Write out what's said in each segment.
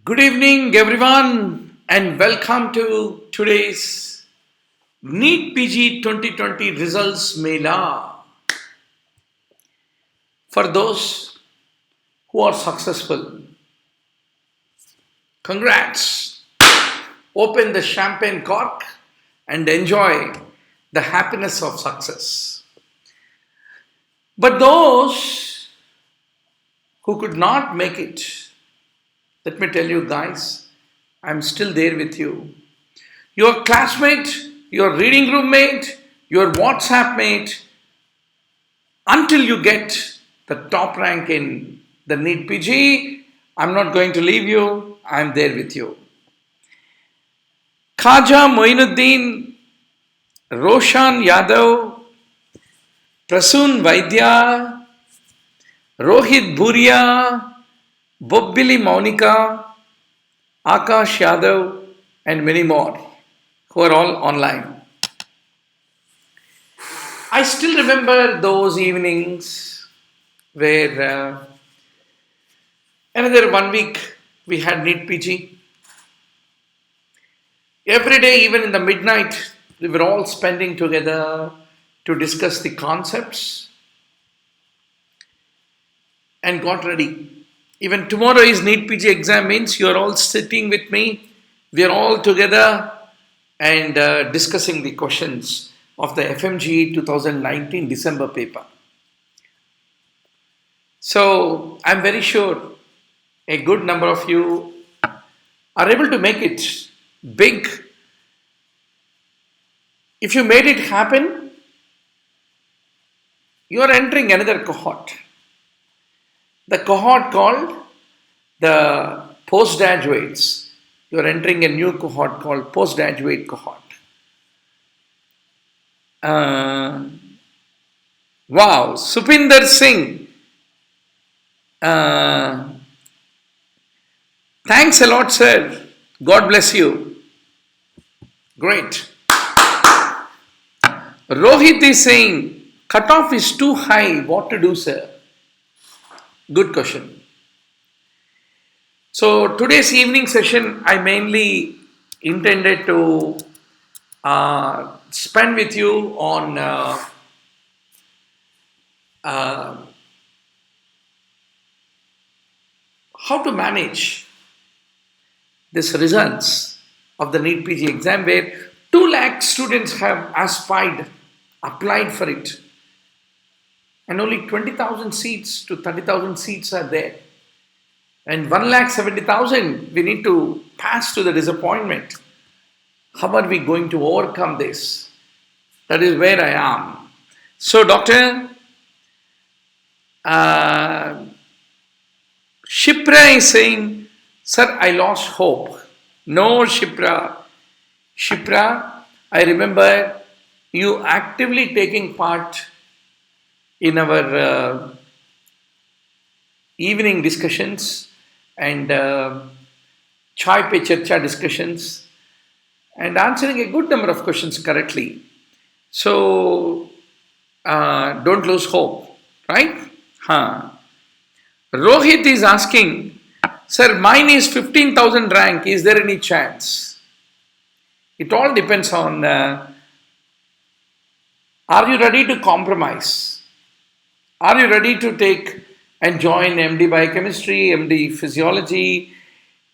Good evening, everyone, and welcome to today's NEET PG 2020 results Mela. For those who are successful, congrats! Open the champagne cork and enjoy the happiness of success. But those who could not make it, let me tell you guys, I'm still there with you. Your classmate, your reading room mate, your WhatsApp mate, until you get the top rank in the NEET PG, I'm not going to leave you, I'm there with you. Khaja Moinuddin, Roshan Yadav, Prasoon Vaidya, Rohit Bhuria, Bobbili Maunika, Akash Yadav, and many more who are all online. I still remember those evenings where another 1 week we had NEET PG. Every day, even in the midnight, we were all spending together to discuss the concepts and got ready. Even tomorrow is NEET PG exam means you are all sitting with me. We are all together and discussing the questions of the FMGE 2019 December paper. So I'm very sure a good number of you are able to make it big. If you made it happen, you are entering another cohort. The cohort called the postgraduates. You are entering a new cohort called postgraduate cohort. Wow, Supinder Singh. Thanks a lot, sir. God bless you. Great. Rohit is saying, cutoff is too high. What to do, sir? Good question. So today's evening session, I mainly intended to spend with you on how to manage these results of the NEET PG exam where 2 lakh students have applied for it. And only 20,000 seats to 30,000 seats are there. And 1,70,000 we need to pass to the disappointment. How are we going to overcome this? That is where I am. So, Doctor, Shipra is saying, sir, I lost hope. No, Shipra. Shipra, I remember you actively taking part in our evening discussions and chai pe charcha discussions and answering a good number of questions correctly. So don't lose hope, right? Rohit is asking, sir, mine is 15,000 rank. Is there any chance? It all depends on are you ready to compromise? Are you ready to take and join MD Biochemistry, MD Physiology,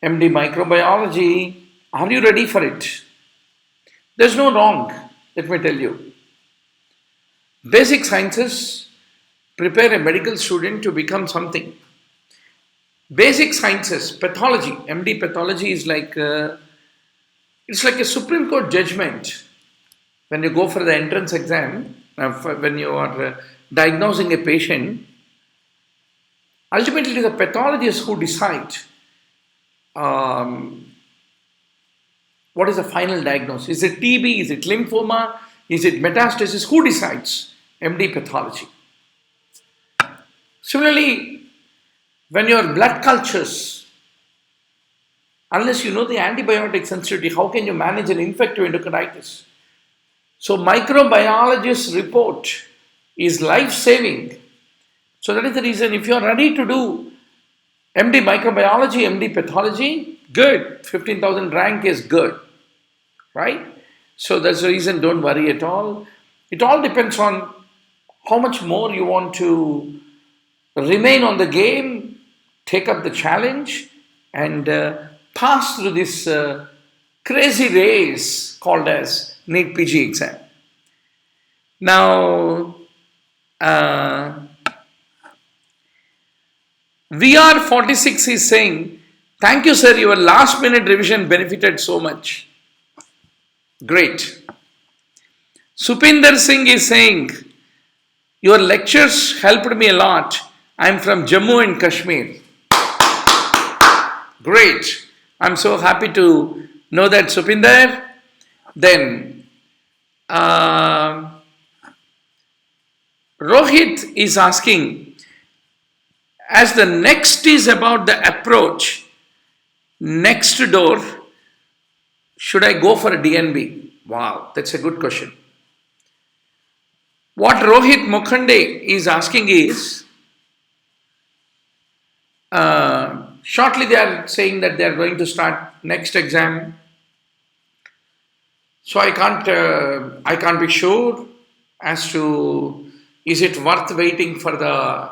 MD Microbiology? Are you ready for it? There's no wrong, let me tell you. Basic sciences prepare a medical student to become something. Basic sciences, pathology, MD pathology is like it's like a Supreme Court judgment. When you go for the entrance exam, when you are diagnosing a patient, ultimately it is the pathologists who decide what is the final diagnosis. Is it TB? Is it lymphoma? Is it metastasis? Who decides? MD pathology. Similarly, when your blood cultures, unless you know the antibiotic sensitivity, how can you manage an infective endocarditis? So microbiologist's report is life-saving. So that is the reason if you are ready to do MD microbiology, MD pathology, Good. 15,000 rank is good, right? So that's the reason, don't worry at all. It all depends on how much more you want to remain on the game, take up the challenge, and pass through this crazy race called as NEET PG exam. Now, VR46 is saying, thank you, sir, your last minute revision benefited so much. Great. Supinder Singh is saying, your lectures helped me a lot. I'm from Jammu and Kashmir. Great. I'm so happy to know that, Supinder. Then, Rohit is asking, as the next is about the approach, next door, should I go for a DNB? Wow, that's a good question. What Rohit Mukhande is asking is, shortly they are saying that they are going to start next exam. So I can't be sure as to, is it worth waiting for the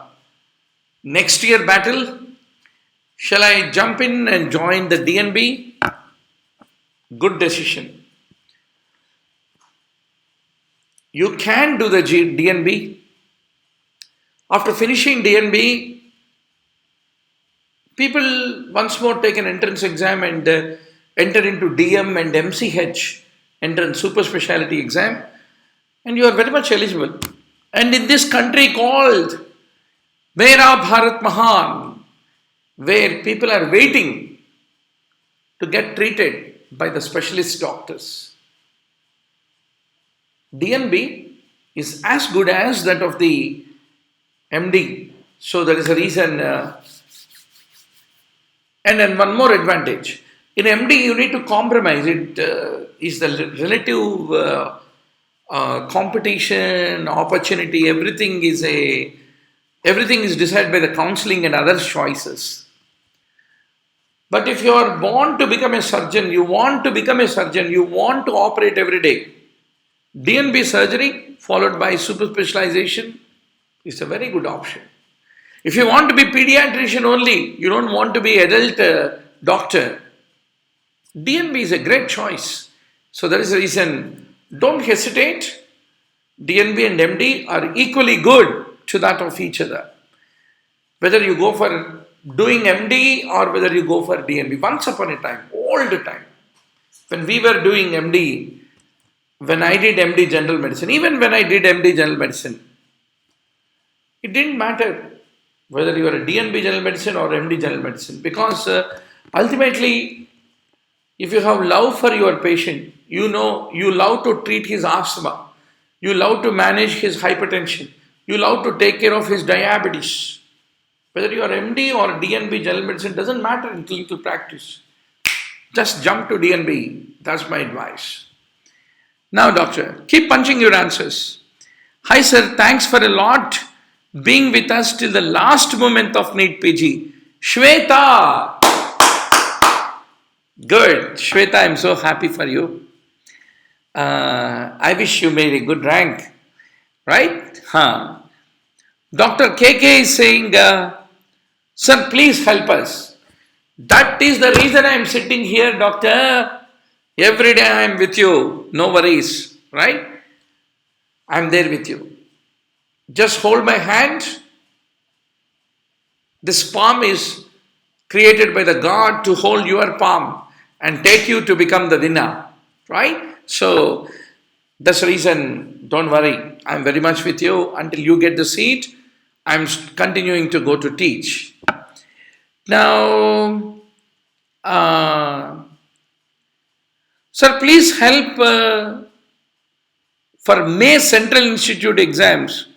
next year battle? Shall I jump in and join the DNB? Good decision. You can do the DNB. After finishing DNB, people once more take an entrance exam and enter into DM and MCH, entrance super specialty exam, and you are very much eligible. And in this country called Mera Bharat Mahan, where people are waiting to get treated by the specialist doctors, DNB is as good as that of the MD. So there is a reason. And then one more advantage. In MD, you need to compromise. It is the relative competition, opportunity. Everything is decided by the counselling and other choices. But if you are born to become a surgeon, you want to become a surgeon, you want to operate every day, DNB surgery followed by super specialization is a very good option. If you want to be pediatrician only, you don't want to be adult doctor, DNB is a great choice. So that is the reason, don't hesitate. DNB and MD are equally good to that of each other. Whether you go for doing MD or whether you go for DNB. Once upon a time, all the time, when we were doing MD, when I did MD General Medicine, even when I did MD General Medicine, it didn't matter whether you are a DNB General Medicine or MD General Medicine, because ultimately, if you have love for your patient, you know, you love to treat his asthma, you love to manage his hypertension, you love to take care of his diabetes. Whether you are MD or DNB General Medicine doesn't matter in clinical practice. Just jump to DNB. That's my advice. Now, doctor, keep punching your answers. Hi, sir. Thanks for a lot being with us till the last moment of NEET PG. Shweta! Good. Shweta, I'm so happy for you. I wish you made a good rank. Right? Dr. KK is saying, sir, please help us. That is the reason I am sitting here, doctor. Every day I am with you. No worries. Right? I am there with you. Just hold my hand. This palm is created by the God to hold your palm and take you to become the winner. Right? So, that's the reason, don't worry. I'm very much with you. Until you get the seat, I'm continuing to go to teach. Now, sir, please help for May Central Institute exams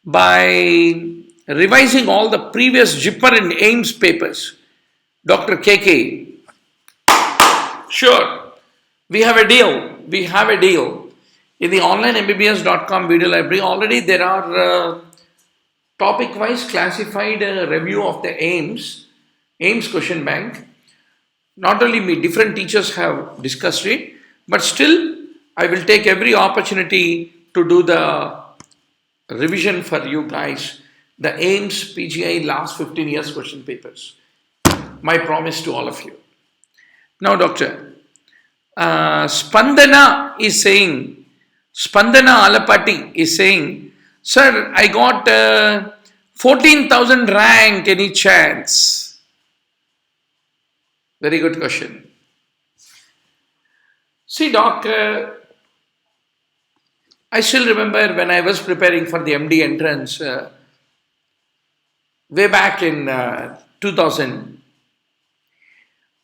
by revising all the previous JIPPER and AIMS papers. Dr. KK. Sure. We have a deal. In the onlinembbs.com video library, already there are topic-wise classified review of the AIMS question bank. Not only me, different teachers have discussed it, but still I will take every opportunity to do the revision for you guys. The AIMS PGI last 15 years question papers. My promise to all of you. Now, Doctor, Spandana is saying, Spandana Alapati is saying, sir, I got 14,000 rank, any chance? Very good question. See, Doc, I still remember when I was preparing for the MD entrance way back in 2000.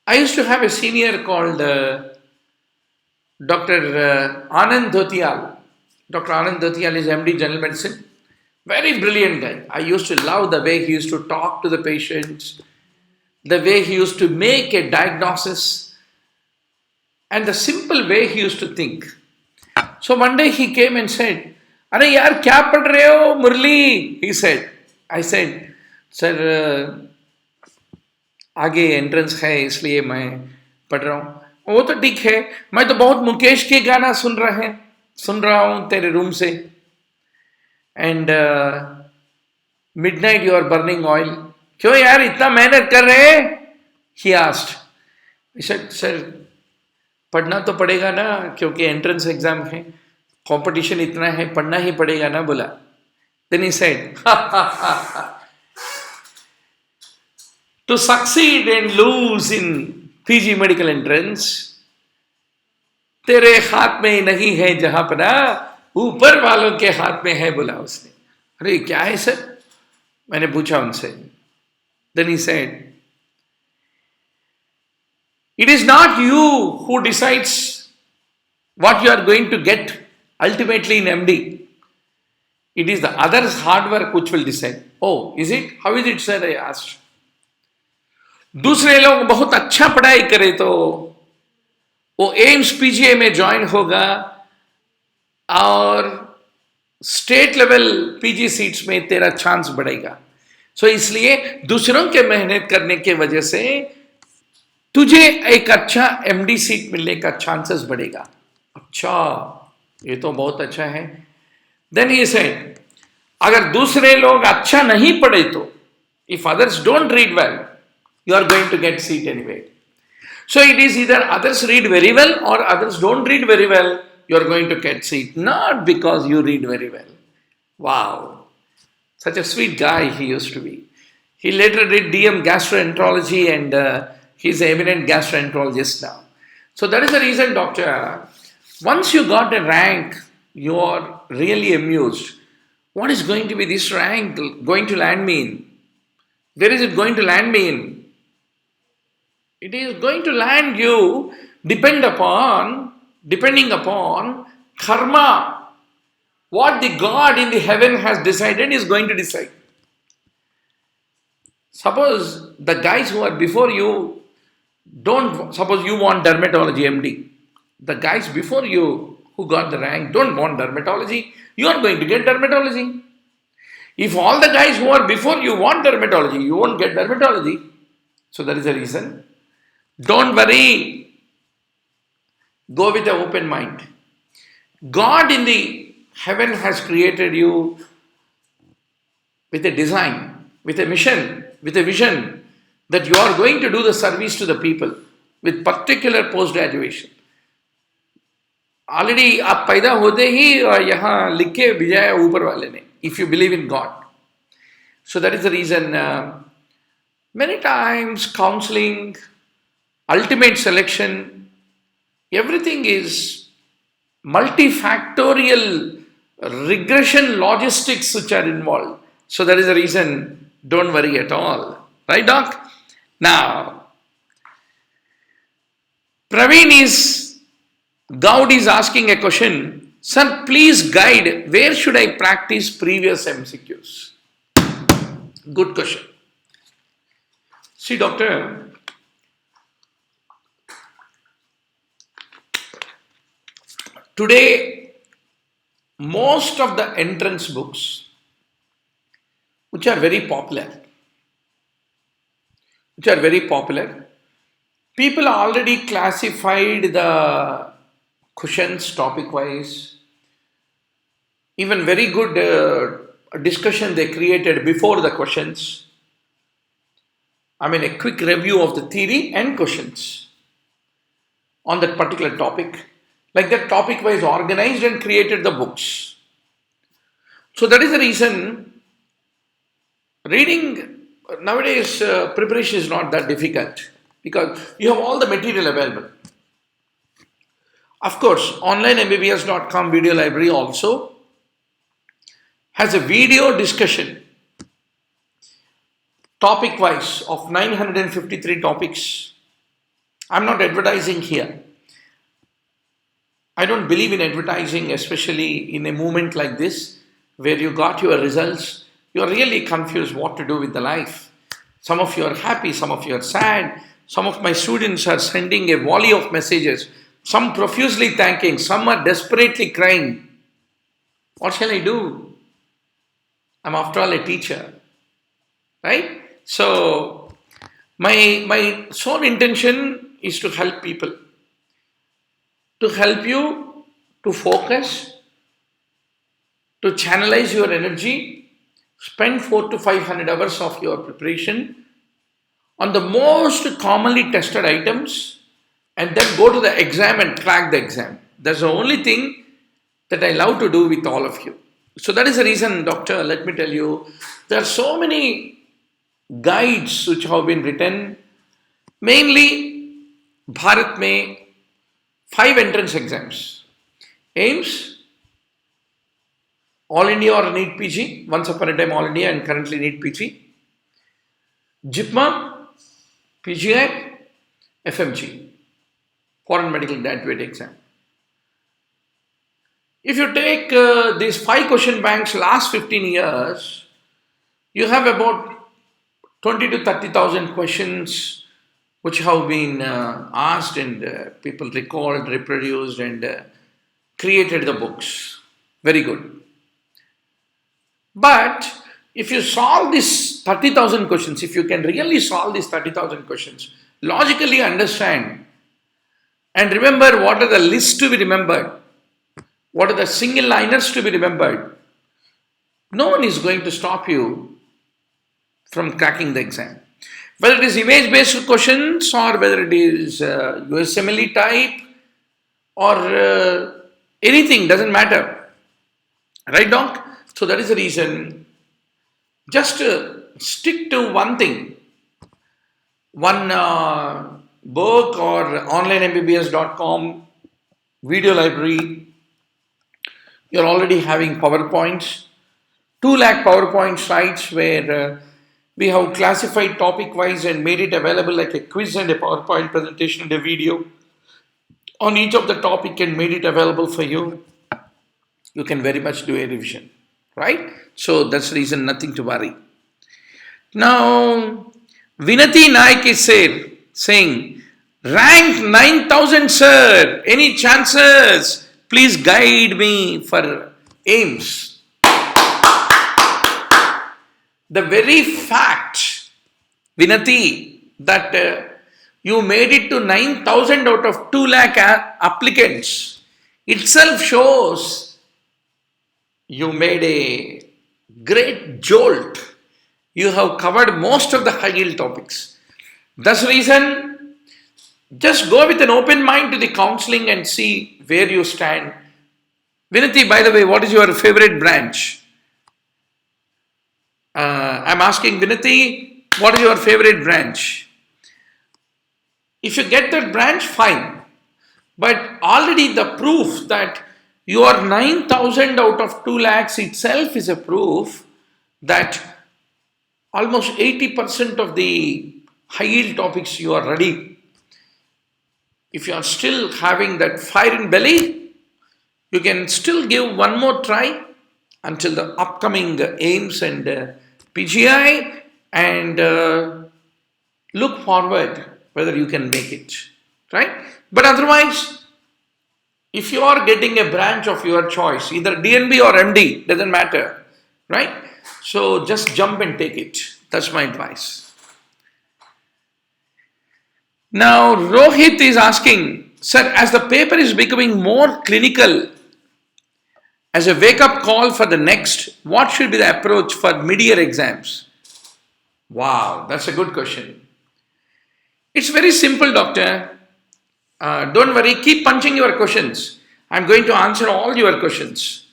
I used to have a senior called Dr. Anand Dhotial. Dr. Anand Dhotial is MD General Medicine. Very brilliant guy. I used to love the way he used to talk to the patients, the way he used to make a diagnosis, and the simple way he used to think. So one day he came and said, "Arey yaar, kya pad rahe ho, Murali?" He said. I said, "Sir, आगे entrance है इसलिए मैं पढ़ रहा हूँ." वो तो ठीक है, मैं तो बहुत मुकेश के गाना सुन रहा हूँ तेरे रूम से. And midnight you are burning oil. क्यों यार इतना मेहनत कर रहे हैं? He asked. सर पढ़ना तो पड़ेगा ना, क्योंकि एंट्रेंस एग्जाम है, कंपटीशन इतना है, पढ़ना ही पड़ेगा ना, बोला. Then he said, to succeed and lose in PG medical entrance, तेरे हाथ में नहीं है जहां पर ऊपर वालों के हाथ में है, बोला उसने. अरे क्या है सर? मैंने पूछा उनसे. Then he said, it is not you who decides what you are going to get ultimately in MD. It is the others' hard work which will decide. Oh, is it? How is it, sir? I asked. दूसरे लोग बहुत अच्छा पढ़ाई करे तो वो AIIMS PGI में join होगा और स्टेट लेवल पीजी सीट्स में तेरा चांस बढ़ेगा. सो इसलिए दूसरों के मेहनत करने के वजह से तुझे एक अच्छा एमडी सीट मिलने का चांसेस बढ़ेगा. अच्छा, ये तो बहुत अच्छा है. देन ही सेड, अगर दूसरे लोग अच्छा नहीं पढ़े तो, if others don't read well, you are going to get seat anyway. So it is either others read very well or others don't read very well, you are going to get seat, not because you read very well. Wow, such a sweet guy he used to be. He later did DM gastroenterology and he's an eminent gastroenterologist now. So that is the reason, doctor, once you got a rank, you are really amused. What is going to be this rank going to land me in? Where is it going to land me in? It is going to land you depending upon karma. What the God in the heaven has decided is going to decide. Suppose the guys who are before you suppose you want dermatology MD. The guys before you who got the rank don't want dermatology. You are going to get dermatology. If all the guys who are before you want dermatology, you won't get dermatology. So that is the reason. Don't worry. Go with an open mind. God in the heaven has created you with a design, with a mission, with a vision that you are going to do the service to the people with particular post-graduation. Already आप पैदा होते ही यहाँ लिख के भेजा ऊपर वाले ने, if you believe in God. So that is the reason many times counseling, ultimate selection, everything is multifactorial regression logistics which are involved. So that is the reason, don't worry at all. Right, Doc? Now, Gaud is asking a question. Sir, please guide, where should I practice previous MCQs? Good question. See, doctor, today, most of the entrance books, which are very popular, People already classified the questions topic wise. Even very good discussion they created before the questions. I mean, a quick review of the theory and questions on that particular topic. Like that topic wise organized and created the books. So that is the reason reading nowadays preparation is not that difficult because you have all the material available. Of course, onlinemmbbs.com video library also has a video discussion topic wise of 953 topics. I'm not advertising here. I don't believe in advertising, especially in a movement like this where you got your results. You're really confused what to do with the life. Some of you are happy, some of you are sad. Some of my students are sending a volley of messages, some profusely thanking, some are desperately crying. What shall I do? I'm after all a teacher, right? So my sole intention is to help people, to help you to focus, to channelize your energy, spend 400 to 500 hours of your preparation on the most commonly tested items and then go to the exam and crack the exam. That's the only thing that I love to do with all of you. So that is the reason, doctor, let me tell you, there are so many guides which have been written, mainly Bharat mein 5 entrance exams. AIMS, All India or NEET PG, once upon a time All India and currently NEET PG. JIPMA, PGI, FMGE, Foreign Medical Graduate Exam. If you take these 5 question banks last 15 years, you have about 20 to 30,000 questions which have been asked and people recalled, reproduced and created the books. Very good. But if you solve these 30,000 questions, if you can really solve these 30,000 questions, logically understand and remember what are the lists to be remembered, what are the single liners to be remembered, no one is going to stop you from cracking the exam. Whether it is image based questions or whether it is USMLE type or anything, doesn't matter. Right, Doc? So that is the reason. Just stick to one thing, one book or onlinemmbbs.com video library. You're already having PowerPoints, 2 lakh PowerPoint slides where we have classified topic wise and made it available like a quiz and a PowerPoint presentation and a video on each of the topic and made it available for you. You can very much do a revision, right? So that's the reason, nothing to worry. Now, Vinati Naik is saying, rank 9,000 sir, any chances? Please guide me for AIMS. The very fact, Vinati, that you made it to 9,000 out of 2 lakh applicants itself shows you made a great jolt. You have covered most of the high yield topics. That's the reason, just go with an open mind to the counseling and see where you stand. Vinati, by the way, what is your favorite branch? I'm asking Vinati, what is your favorite branch? If you get that branch, fine. But already the proof that you are 9,000 out of 2 lakhs itself is a proof that almost 80% of the high yield topics you are ready. If you are still having that fire in belly, you can still give one more try until the upcoming AIMS and PGI and look forward whether you can make it, right? But otherwise, if you are getting a branch of your choice, either DNB or MD, doesn't matter, right? So just jump and take it. That's my advice. Now, Rohit is asking, sir, as the paper is becoming more clinical, as a wake-up call for the next, what should be the approach for mid-year exams? Wow, that's a good question. It's very simple, doctor. Don't worry, keep punching your questions. I'm going to answer all your questions.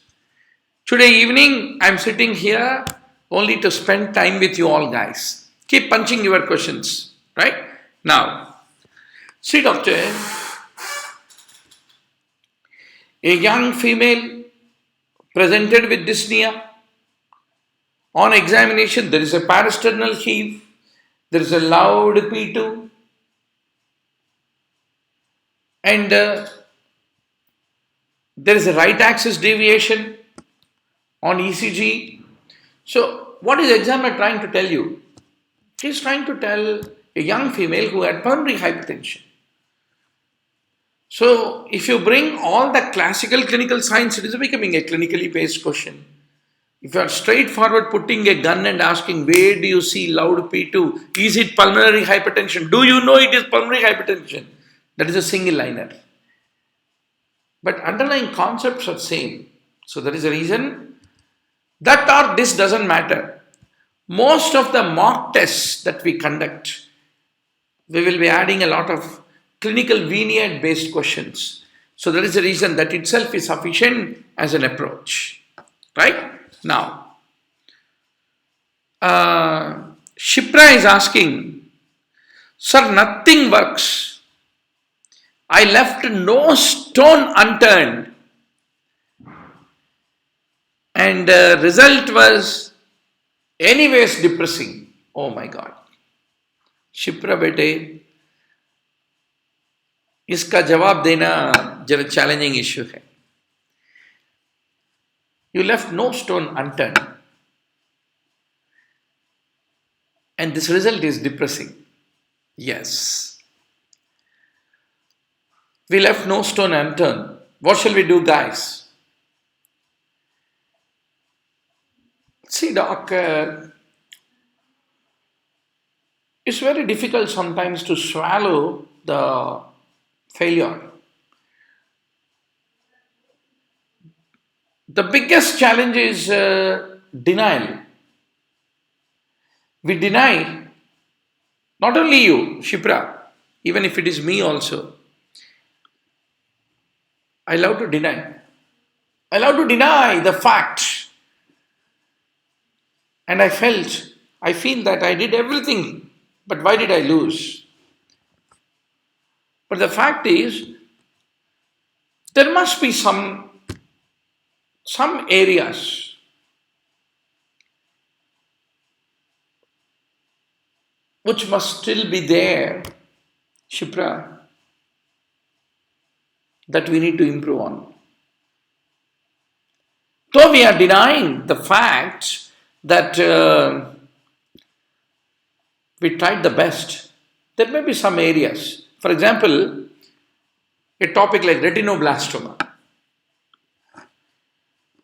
Today evening, I'm sitting here only to spend time with you all guys. Keep punching your questions, right? Now, see, doctor, a young female presented with dyspnea. On examination, there is a parasternal heave, there is a loud P2, and there is a right axis deviation on ECG. So, what is the examiner trying to tell you? He is trying to tell a young female who had pulmonary hypertension. So, if you bring all the classical clinical science, it is becoming a clinically based question. If you are straightforward putting a gun and asking, where do you see loud P2? Is it pulmonary hypertension? Do you know it is pulmonary hypertension? That is a single liner. But underlying concepts are same. So that is the reason that or this doesn't matter. Most of the mock tests that we conduct, we will be adding a lot of clinical vignette based questions. So that is the reason that itself is sufficient as an approach. Right? Now, Shipra is asking, sir, nothing works. I left no stone unturned. And the result was anyways depressing. Oh my God. Shipra bete, इसका जवाब देना जरा challenging issue है. You left no stone unturned. And this result is depressing. Yes. We left no stone unturned. What shall we do, guys? See, doc, it's very difficult sometimes to swallow the failure. The biggest challenge is denial. We deny, not only you, Shipra, even if it is me also. I love to deny. I love to deny the fact. And I feel that I did everything, but why did I lose? But the fact is, there must be some areas which must still be there, Shipra, that we need to improve on. Though we are denying the fact that we tried the best, there may be some areas. For example, a topic like retinoblastoma.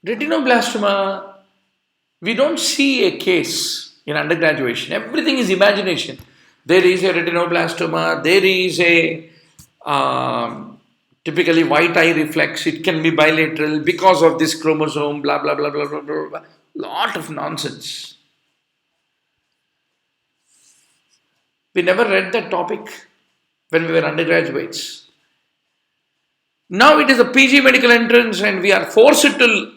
Retinoblastoma, we don't see a case in undergraduation. Everything is imagination. There is a retinoblastoma, there is a typically white eye reflex, it can be bilateral because of this chromosome, blah, blah, blah, blah, blah, blah, blah. Lot of nonsense. We never read that topic when we were undergraduates. Now it is a PG medical entrance and we are forced to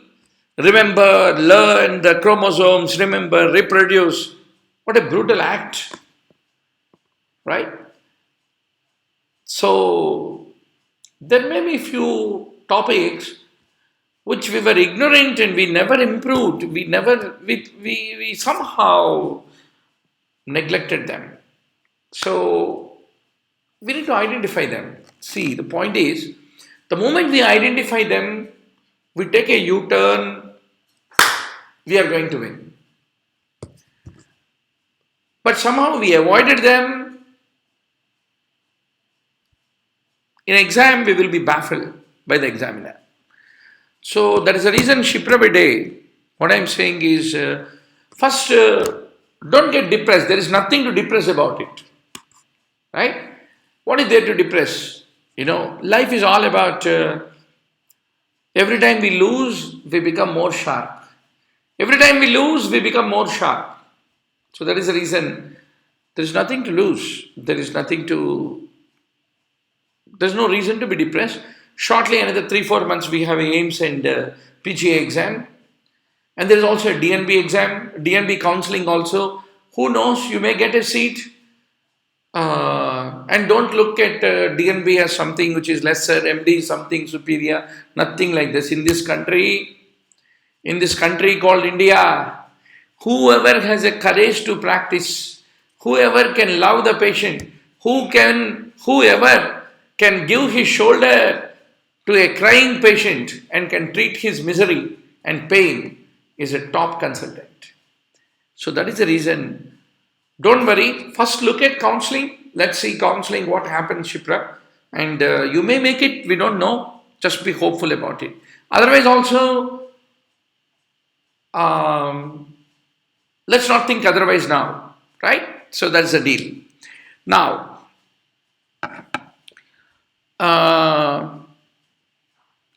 remember, learn the chromosomes, remember, reproduce. What a brutal act, right? So, there may be few topics which we were ignorant and we never improved. We somehow neglected them. So, we need to identify them. See, the point is, the moment we identify them, we take a U-turn, we are going to win. But somehow we avoided them. In exam, we will be baffled by the examiner. So that is the reason, Shipra, what I am saying is, first, don't get depressed. There is nothing to depress about it. Right? What is there to depress? Life is all about every time we lose, we become more sharp. Every time we lose, we become more sharp. So that is the reason there is nothing to lose. There's no reason to be depressed. Shortly, another 3-4 months, we have AIMS and PGA exam. And there is also a DNB exam, DNB counselling also. Who knows, you may get a seat. And don't look at DNB as something which is lesser, MD something superior, nothing like this. In this country called India, whoever has a courage to practice, whoever can love the patient, whoever can give his shoulder to a crying patient and can treat his misery and pain is a top consultant. So that is the reason. Don't worry. First look at counselling. Let's see counselling, what happens, Shipra. And you may make it. We don't know. Just be hopeful about it. Otherwise also, let's not think otherwise now. Right? So that's the deal. Now,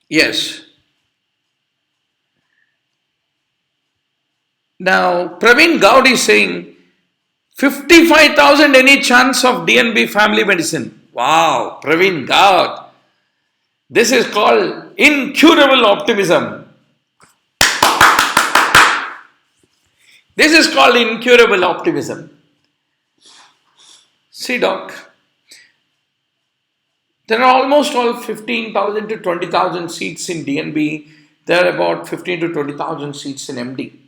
yes. Now, Praveen Gaud is saying, 55,000 any chance of DNB family medicine. Wow, Praveen Gaud. This is called incurable optimism. This is called incurable optimism. See, doc, there are almost all 15,000 to 20,000 seats in DNB. There are about 15 to 20,000 seats in MD.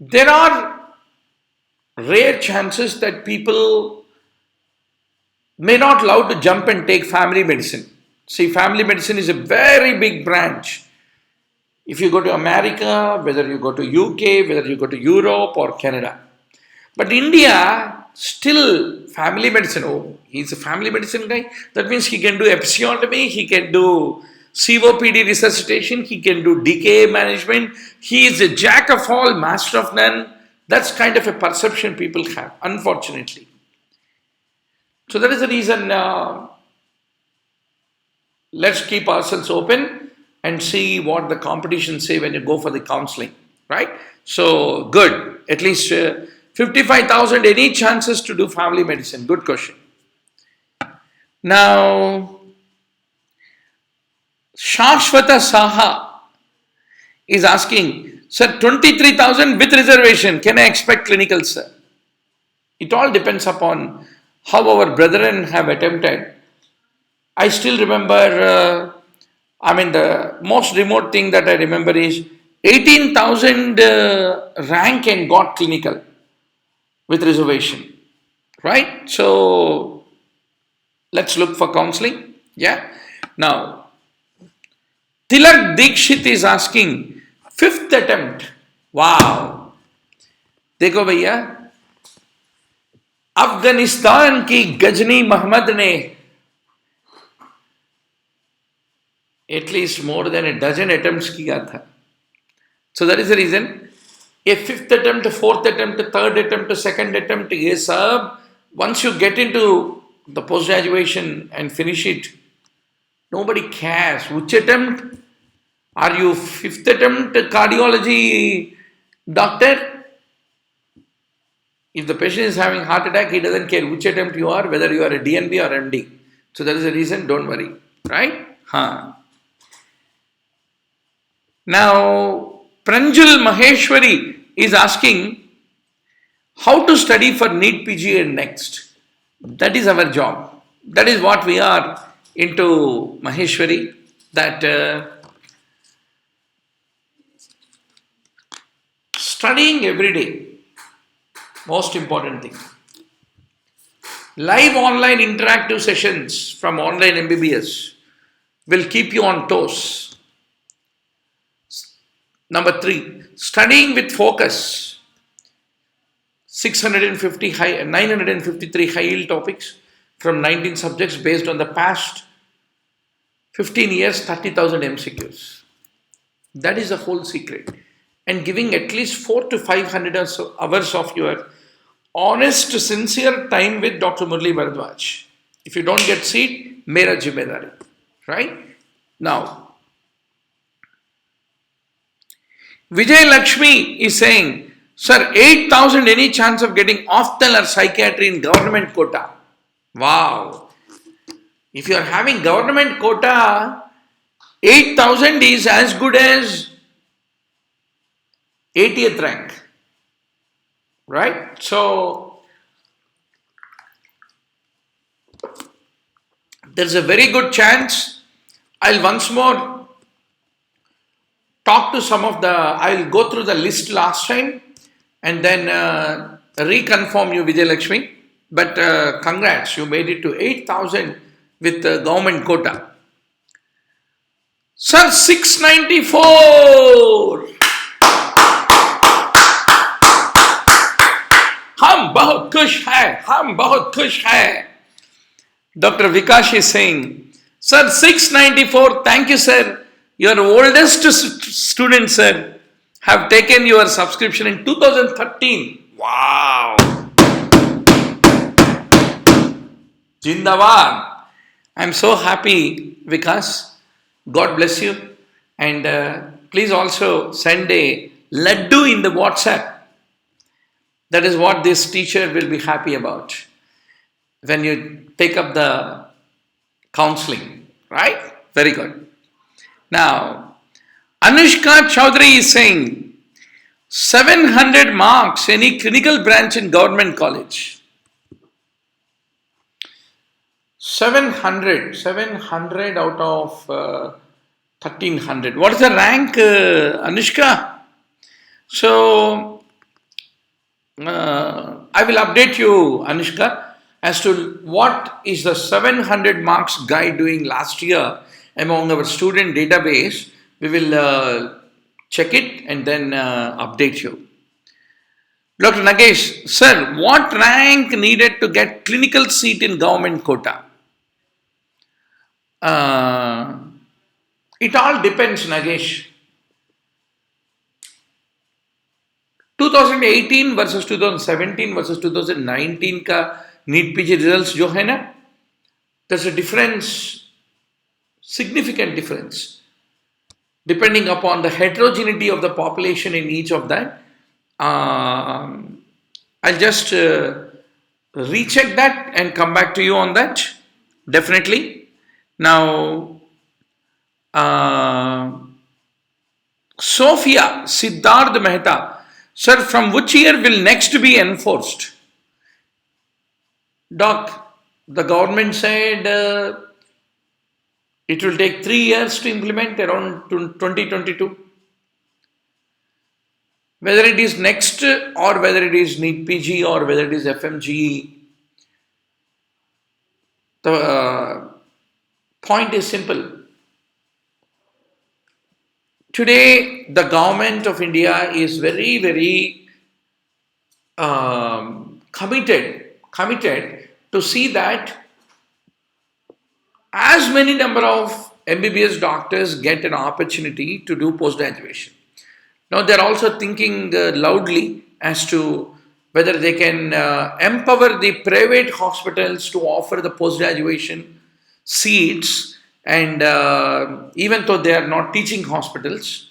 There are rare chances that people may not love to jump and take family medicine. See, family medicine is a very big branch. If you go to America, whether you go to UK, whether you go to Europe or Canada. But India, still family medicine. Oh, he's a family medicine guy. That means he can do episiotomy, he can do COPD resuscitation, he can do DKA management. He is a jack of all, master of none. That's kind of a perception people have, unfortunately. So that is the reason, let's keep ourselves open and see what the competition say when you go for the counselling, right? So good, at least 55,000, any chances to do family medicine? Good question. Now, Shashwata Saha is asking, sir, 23,000 with reservation, can I expect clinical, sir? It all depends upon how our brethren have attempted. I still remember, the most remote thing that I remember is 18,000 rank and got clinical with reservation, right? So, let's look for counselling, yeah? Now, Tilak Dikshit is asking, 5th attempt. Wow. देखो भैया, अफगानिस्तान की गजनी मोहम्मद ने at least more than a dozen attempts किया था. So that is the reason. A 5th attempt, a 4th attempt, a 3rd attempt, a 2nd attempt, ये सब, once you get into the post-graduation and finish it, nobody cares. Which attempt? Are you 5th attempt cardiology doctor? If the patient is having heart attack, he doesn't care which attempt you are, whether you are a DNB or MD. So that is the reason, don't worry. Right? Now, Pranjul Maheshwari is asking, how to study for NEET PGA next? That is our job. That is what we are into, Maheshwari, that studying every day, most important thing. Live online interactive sessions from online MBBS will keep you on toes. Number 3, studying with focus. 953 high yield topics from 19 subjects based on the past 15 years, 30,000 MCQs. That is the whole secret. And giving at least 400 to 500 hours of your honest, sincere time with Dr. Murali Bharadwaz. If you don't get seat, mera jimmedari. Right? Now, Vijay Lakshmi is saying, sir, 8,000 any chance of getting optal or psychiatry in government quota? Wow. If you are having government quota, 8,000 is as good as 80th rank. Right? So, there's a very good chance. I'll once more talk to some of the, I'll go through the list last time and then reconfirm you, Vijay Lakshmi. But congrats, you made it to 8,000 with government quota. Sir, 694! हम बहुत खुश हैं, हम बहुत खुश हैं. Dr. Vikash is saying, sir, 694, thank you, sir. Your oldest student, sir, have taken your subscription in 2013. Wow. Jindabad. I'm so happy, Vikas. God bless you. And please also send a laddu in the WhatsApp. That is what this teacher will be happy about when you take up the counseling, right? Very good. Now, Anushka Chaudhary is saying 700 marks any clinical branch in government college. 700 out of 1300. What is the rank, Anushka? So, I will update you, Anushka, as to what is the 700 marks guy doing last year among our student database. We will check it and then update you. Dr. Nagesh, sir, what rank needed to get clinical seat in government quota? It all depends, Nagesh. 2018 versus 2017 versus 2019 का NEET PG results जो है ना, there's a difference, significant difference, depending upon the heterogeneity of the population in each of that. I'll just recheck that and come back to you on that, definitely. Now, Sophia Siddharth Mehta, sir, from which year will next be enforced? Doc, the government said it will take 3 years to implement, around 2022. Whether it is next or whether it is NEET PG or whether it is FMGE, the point is simple. Today, the government of India is very, very committed to see that as many number of MBBS doctors get an opportunity to do post-graduation. Now, they're also thinking loudly as to whether they can empower the private hospitals to offer the post-graduation seats, and even though they are not teaching hospitals,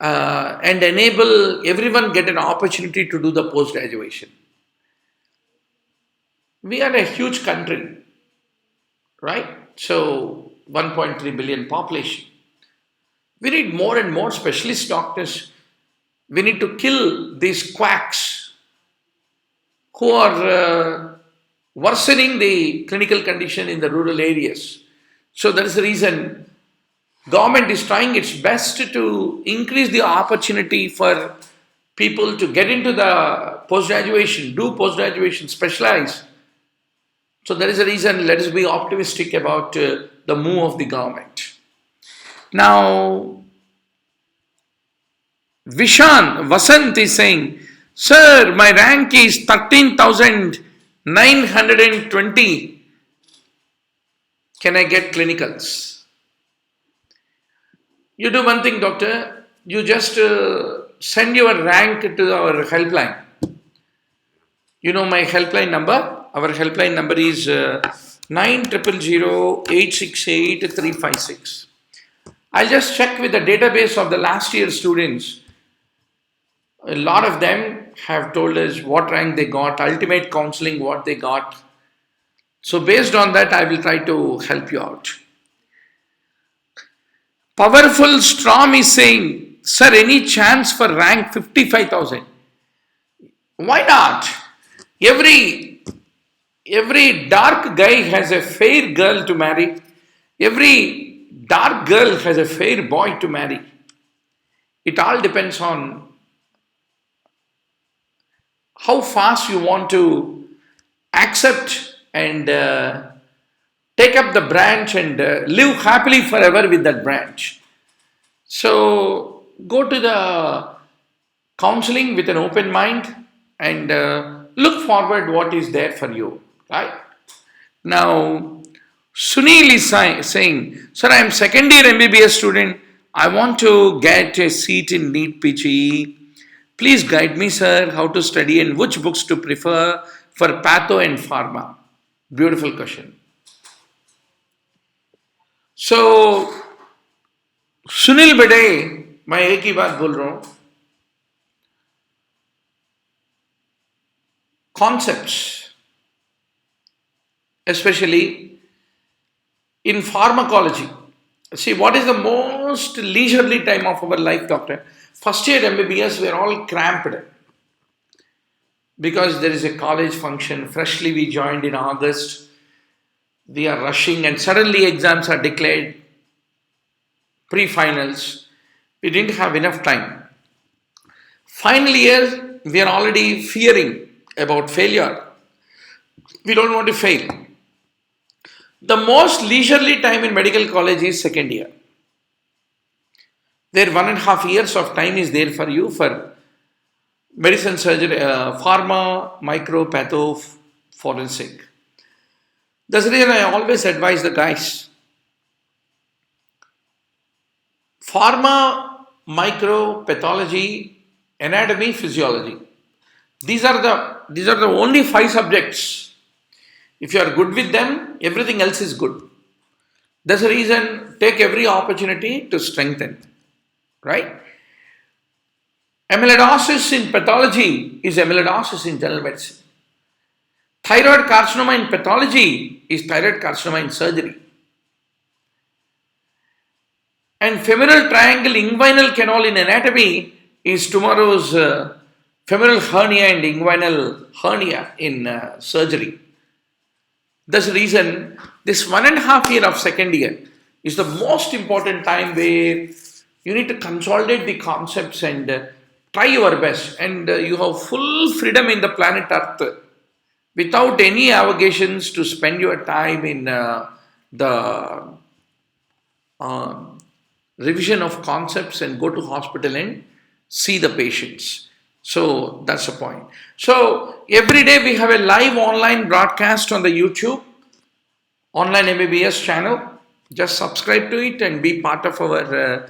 and enable everyone get an opportunity to do the post-graduation. We are a huge country, right? So 1.3 billion population. We need more and more specialist doctors. We need to kill these quacks who are worsening the clinical condition in the rural areas. So that is the reason government is trying its best to increase the opportunity for people to get into the post-graduation, do post-graduation, specialize. So that is the reason let us be optimistic about the move of the government. Now, Vishan Vasant is saying, sir, my rank is 13,920. Can I get clinicals? You do one thing, doctor. You just send your rank to our helpline. You know my helpline number? Our helpline number is 9000868 I'll just check with the database of the last year students. A lot of them have told us what rank they got, ultimate counseling, what they got. So based on that, I will try to help you out. Powerful Storm is saying, sir, any chance for rank 55,000? Why not? Every dark guy has a fair girl to marry. Every dark girl has a fair boy to marry. It all depends on how fast you want to accept and take up the branch and live happily forever with that branch. So go to the counseling with an open mind and look forward what is there for you, right? Now, Sunil is saying, sir, I am second year MBBS student. I want to get a seat in NEET PGE. Please guide me, sir, how to study and which books to prefer for patho and pharma. Beautiful question. So, Sunil बेटे मैं एक ही बात बोल रहा हूं concepts especially in pharmacology. See, what is the most leisurely time of our life, doctor? First year MBBS, we are all cramped because there is a college function. Freshly we joined in August. We are rushing and suddenly exams are declared. Pre-finals. We didn't have enough time. Final year, we are already fearing about failure. We don't want to fail. The most leisurely time in medical college is second year. There 1.5 years of time is there for you for medicine, surgery, pharma, micro, patho, forensic. That's the reason I always advise the guys. Pharma, micro, pathology, anatomy, physiology. These are the only 5 subjects. If you are good with them, everything else is good. That's the reason take every opportunity to strengthen. Right? Amyloidosis in pathology is amyloidosis in general medicine. Thyroid carcinoma in pathology is thyroid carcinoma in surgery. And femoral triangle inguinal canal in anatomy is tomorrow's femoral hernia and inguinal hernia in surgery. That's the reason this 1.5 year of second year is the most important time where you need to consolidate the concepts and try your best. And you have full freedom in the planet Earth without any obligations to spend your time in the revision of concepts and go to hospital and see the patients. So that's the point. So every day we have a live online broadcast on the YouTube online MBBS channel. Just subscribe to it and be part of our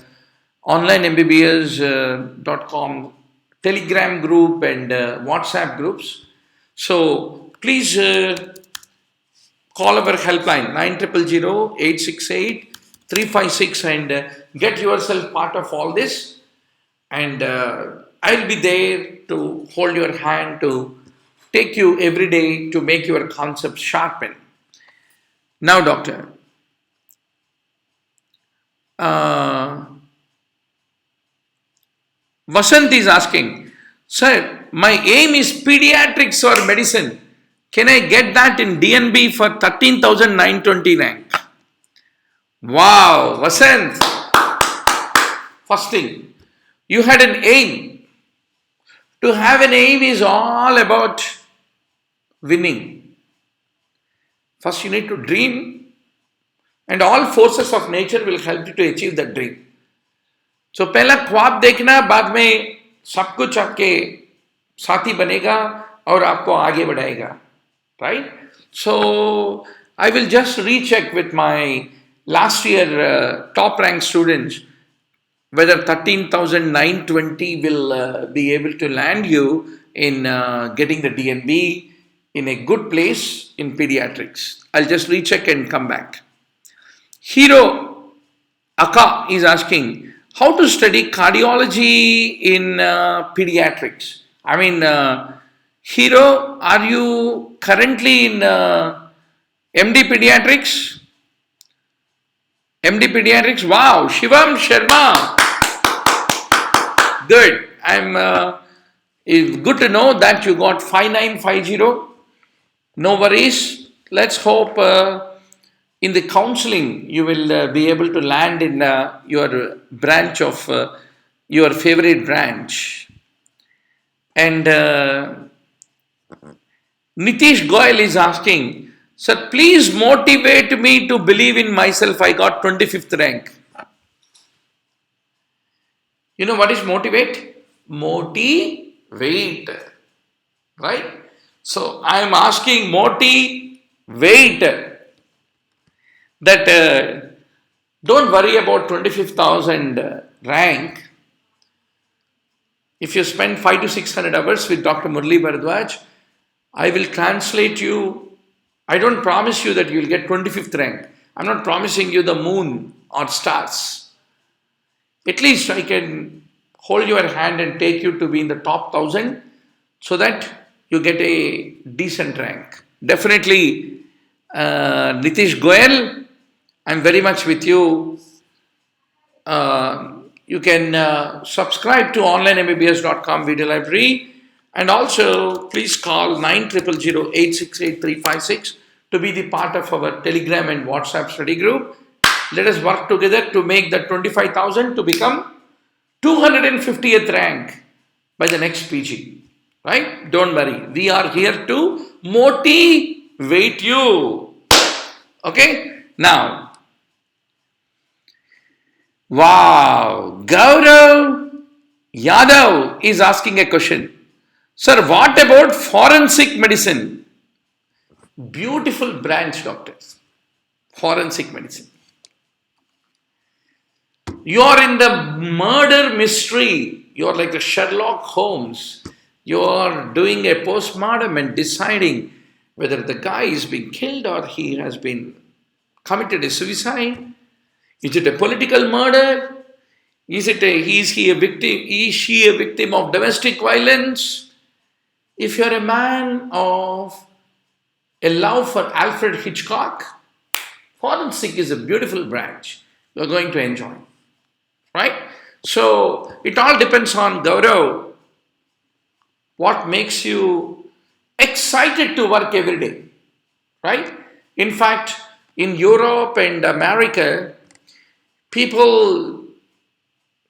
onlinembbs.com Telegram group and WhatsApp groups. So please call our helpline 9000868 and get yourself part of all this. And I'll be there to hold your hand, to take you every day to make your concepts sharpen. Now, doctor, Vasant is asking, sir, my aim is pediatrics or medicine. Can I get that in DNB for 13,920 rank? Wow, Vasant. First thing, you had an aim. To have an aim is all about winning. First you need to dream and all forces of nature will help you to achieve that dream. So पहला ख्वाब देखना, बाद में सब कुछ आपके साथी बनेगा और आपको आगे बढ़ाएगा. Right? So I will just recheck with my last year top rank students whether 13,920 will be able to land you in getting the DNB in a good place in pediatrics. I'll just recheck and come back. Hero Aka is asking how to study cardiology in pediatrics. I mean, Hero, are you currently in MD Pediatrics? MD Pediatrics? Wow, Shivam Sharma. Good. It's good to know that you got 5950. No worries. Let's hope in the counseling you will be able to land in your branch of your favorite branch. And Nitish Goyal is asking, sir, please motivate me to believe in myself. I got 25th rank. You know what is motivate? Motivate. Right? So I am asking motivate that don't worry about 25,000 rank. If you spend 500 to 600 hours with Dr. Murali Bharadwaz, I will translate you. I don't promise you that you will get 25th rank. I'm not promising you the moon or stars. At least I can hold your hand and take you to be in the top 1,000 so that you get a decent rank. Definitely, Nitish Goyal, I'm very much with you. You can subscribe to onlinembbs.com video library, and also please call 9000868356 to be the part of our Telegram and WhatsApp study group. Let us work together to make the 25,000 to become 250th rank by the next PG. Right? Don't worry. We are here to motivate you. Okay? Now, wow, Gaurav Yadav is asking a question. Sir, what about forensic medicine? Beautiful branch, doctors. Forensic medicine. You are in the murder mystery. You are like the Sherlock Holmes. You are doing a postmortem and deciding whether the guy is being killed or he has been committed a suicide. Is it a political murder? Is he a victim? Is she a victim of domestic violence? If you're a man of a love for Alfred Hitchcock, forensic is a beautiful branch. You're going to enjoy. Right? So it all depends on Gaurav. What makes you excited to work every day? Right? In fact, in Europe and America, people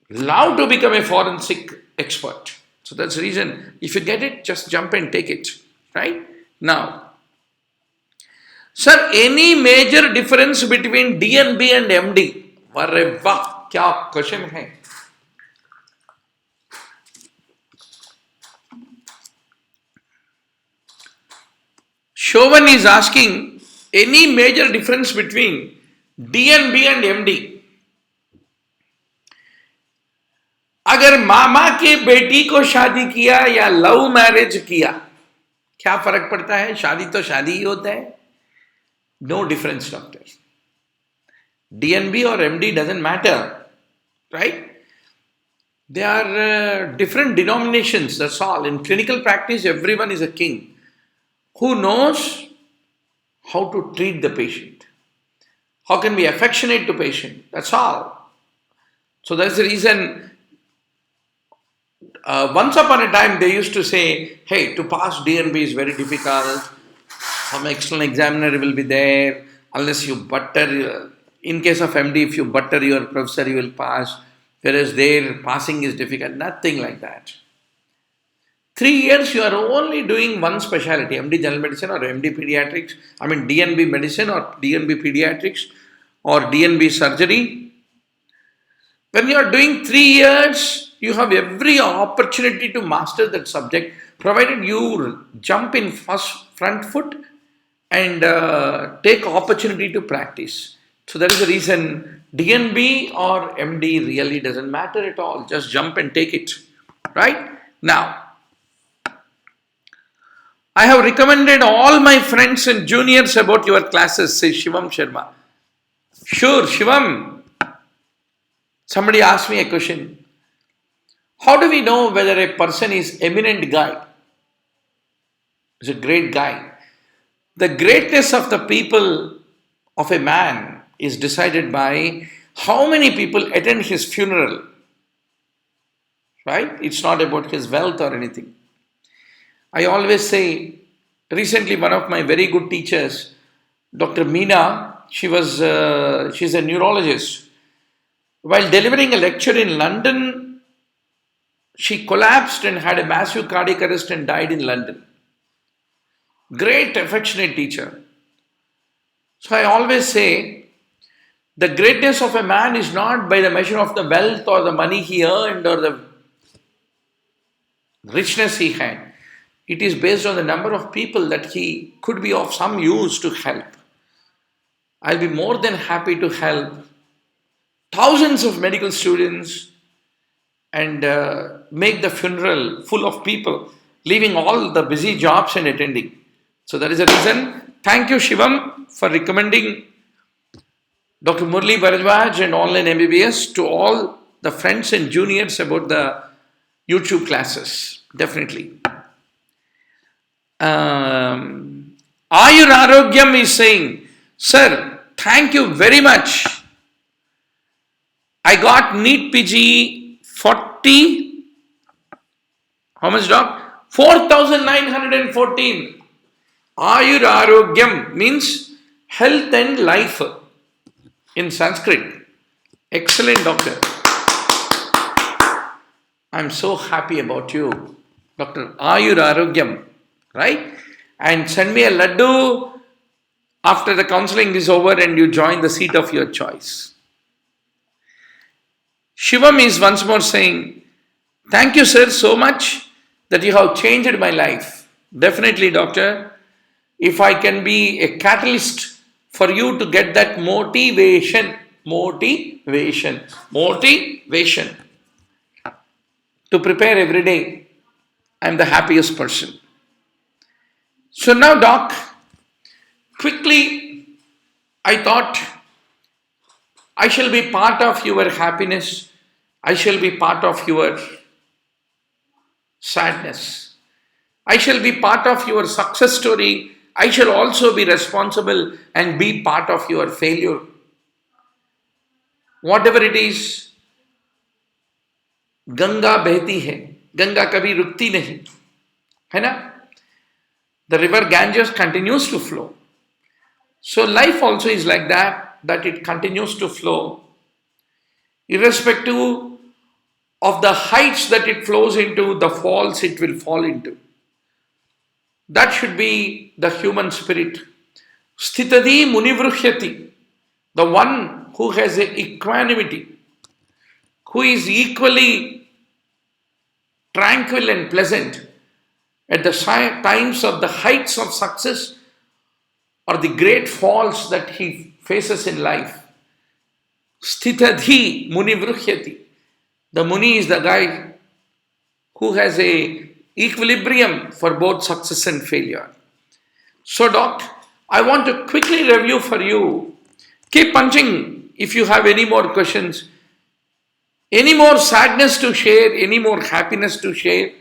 love to become a forensic expert. So that's the reason. If you get it, just jump and take it. Right? Now, sir, any major difference between DNB and MD? अरे वाह, क्या question है. Shovan is asking, any major difference between DNB and MD? अगर मामा के बेटी को शादी किया या लव मैरिज किया, क्या फर्क पड़ता है? शादी तो शादी ही होता है. No difference, doctors. DNB or MD doesn't matter, right? They are different denominations, that's all. In clinical practice, everyone is a king who knows how to treat the patient, how can be affectionate to patient, that's all. So that's the reason once upon a time they used to say, hey, to pass DNB is very difficult, some external examiner will be there, unless you butter. In case of MD, if you butter your professor, you will pass. Whereas there, passing is difficult. Nothing like that. 3 years, you are only doing one specialty, MD General Medicine or MD Pediatrics. I mean DNB Medicine or DNB Pediatrics or DNB Surgery. When you are doing 3 years, you have every opportunity to master that subject, provided you jump in front foot and take opportunity to practice. So that is the reason DNB or MD really doesn't matter at all. Just jump and take it. Right? Now, I have recommended all my friends and juniors about your classes, says Shivam Sharma. Sure, Shivam. Somebody asked me a question. How do we know whether a person is eminent guy? Is a great guy. The greatness of the people of a man is decided by how many people attend his funeral. Right? It's not about his wealth or anything. I always say, recently one of my very good teachers, Dr. Meena, she's a neurologist. While delivering a lecture in London, she collapsed and had a massive cardiac arrest and died in London. Great, affectionate teacher. So I always say, the greatness of a man is not by the measure of the wealth or the money he earned or the richness he had. It is based on the number of people that he could be of some use to help. I'll be more than happy to help thousands of medical students and make the funeral full of people, leaving all the busy jobs and attending. So that is the reason. Thank you, Shivam, for recommending Dr. Murali Bharadwaz and online MBBS to all the friends and juniors about the YouTube classes. Definitely. Ayur Arogyam is saying, sir, thank you very much. I got NEET PG 40. How much, doc? 4,914. Ayur Arogyam means health and life in Sanskrit. Excellent, doctor. I'm so happy about you, Dr. Ayur Arogyam, right? And send me a laddu after the counseling is over and you join the seat of your choice. Shivam is once more saying, thank you, sir, so much that you have changed my life. Definitely, doctor. If I can be a catalyst for you to get that motivation to prepare every day, I'm the happiest person. So now, doc, quickly, I thought I shall be part of your happiness. I shall be part of your sadness. I shall be part of your success story. I shall also be responsible and be part of your failure. Whatever it is, Ganga behti hai. Ganga kabhi rukti nahi. Hai na? The river Ganges continues to flow. So life also is like that it continues to flow. Irrespective of the heights that it flows into, the falls it will fall into. That should be the human spirit. Sthitadi munivruhyati. The one who has equanimity, who is equally tranquil and pleasant at the times of the heights of success or the great falls that he faces in life. Sthitadhi munivruhyati. The muni is the guy who has a equilibrium for both success and failure. So, doc, I want to quickly review for you. Keep punching if you have any more questions, any more sadness to share, any more happiness to share.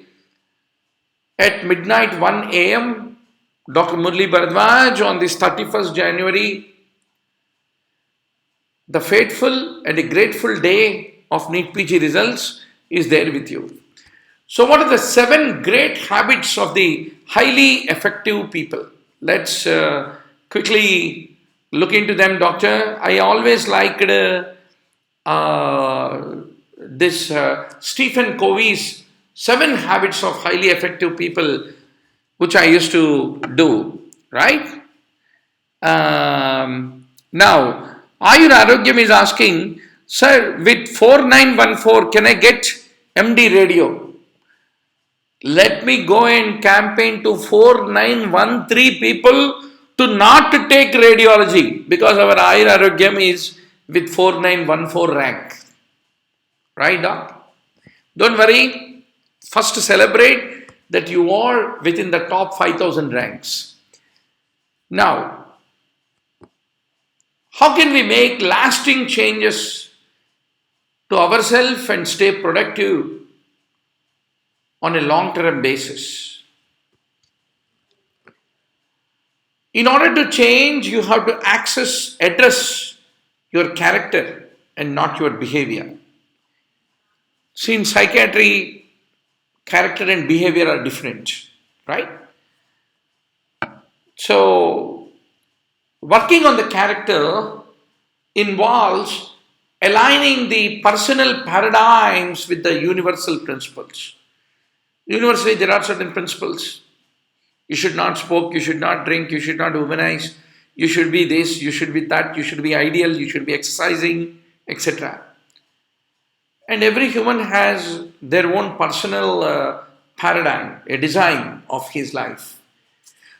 At midnight 1 a.m., Dr. Murali Bharadwaj on this 31st January, the fateful and a grateful day of NEET PG results is there with you. So what are the 7 great habits of the highly effective people? Let's quickly look into them, doctor. I always liked this Stephen Covey's 7 habits of highly effective people, which I used to do, right? Now, Ayur Arogyam is asking, sir, with 4914, can I get MD radio? Let me go and campaign to 4913 people to not to take radiology, because our Ayur Arogyam is with 4914 rank. Right, doc? Don't worry. First celebrate that you are within the top 5,000 ranks. Now, how can we make lasting changes to ourselves and stay productive on a long-term basis? In order to change, you have to address your character and not your behavior. See, in psychiatry, character and behavior are different, right? So, working on the character involves aligning the personal paradigms with the universal principles. Universally, there are certain principles. You should not smoke, you should not drink, you should not womanize, you should be this, you should be that, you should be ideal, you should be exercising, etc. And every human has their own personal paradigm, a design of his life.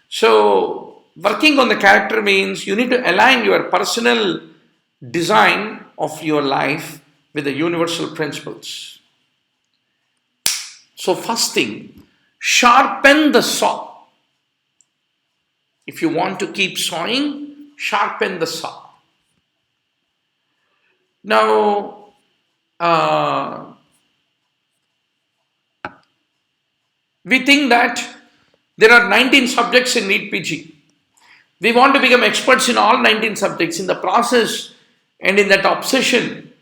So, working on the character means you need to align your personal design of your life with the universal principles. So, first thing, sharpen the saw. If you want to keep sawing, sharpen the saw. Now, we think that there are 19 subjects in NEET PG. We want to become experts in all 19 subjects. In the process and in that obsession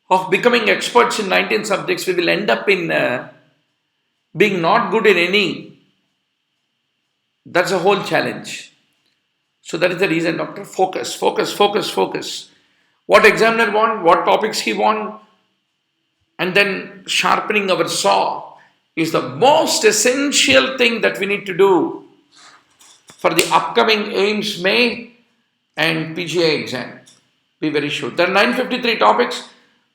of becoming experts in 19 subjects, we will end up in being not good in any. That's a whole challenge. So that is the reason, doctor. Focus. What examiner want, what topics he want, and then sharpening our saw is the most essential thing that we need to do for the upcoming AIMS May and PGI exam. Be very sure. There are 953 topics.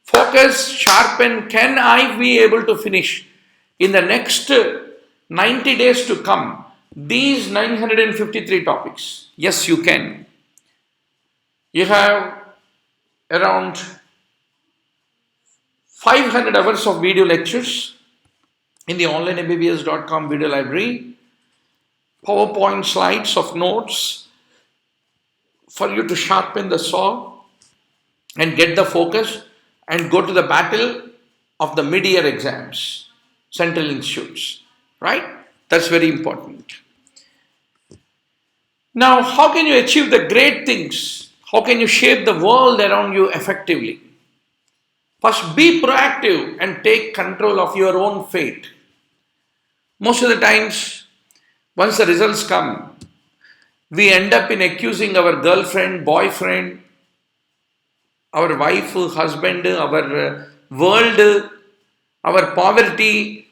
Focus, sharpen. Can I be able to finish in the next 90 days to come these 953 topics? Yes, you can. You have around 500 hours of video lectures in the onlineMBBS.com video library, PowerPoint slides of notes for you to sharpen the saw and get the focus and go to the battle of the mid-year exams, central institutes, right? That's very important. Now, how can you achieve the great things? How can you shape the world around you effectively? First, be proactive and take control of your own fate. Most of the times, once the results come, we end up in accusing our girlfriend, boyfriend, our wife, husband, our world, our poverty,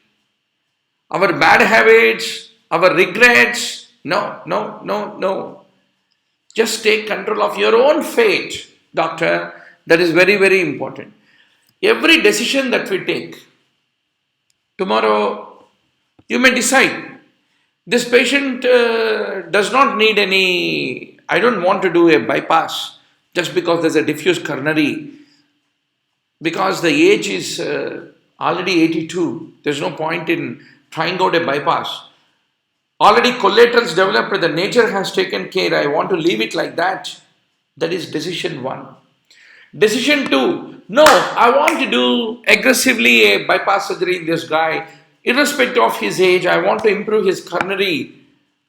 our bad habits, our regrets. No. Just take control of your own fate, doctor. That is very, very important. Every decision that we take, tomorrow you may decide, this patient does not need any, I don't want to do a bypass just because there's a diffuse coronary, because the age is already 82. There's no point in trying out a bypass. Already collaterals developed, the nature has taken care, I want to leave it like that. That is decision 1. Decision 2, no, I want to do aggressively a bypass surgery in this guy, irrespective of his age. I want to improve his coronary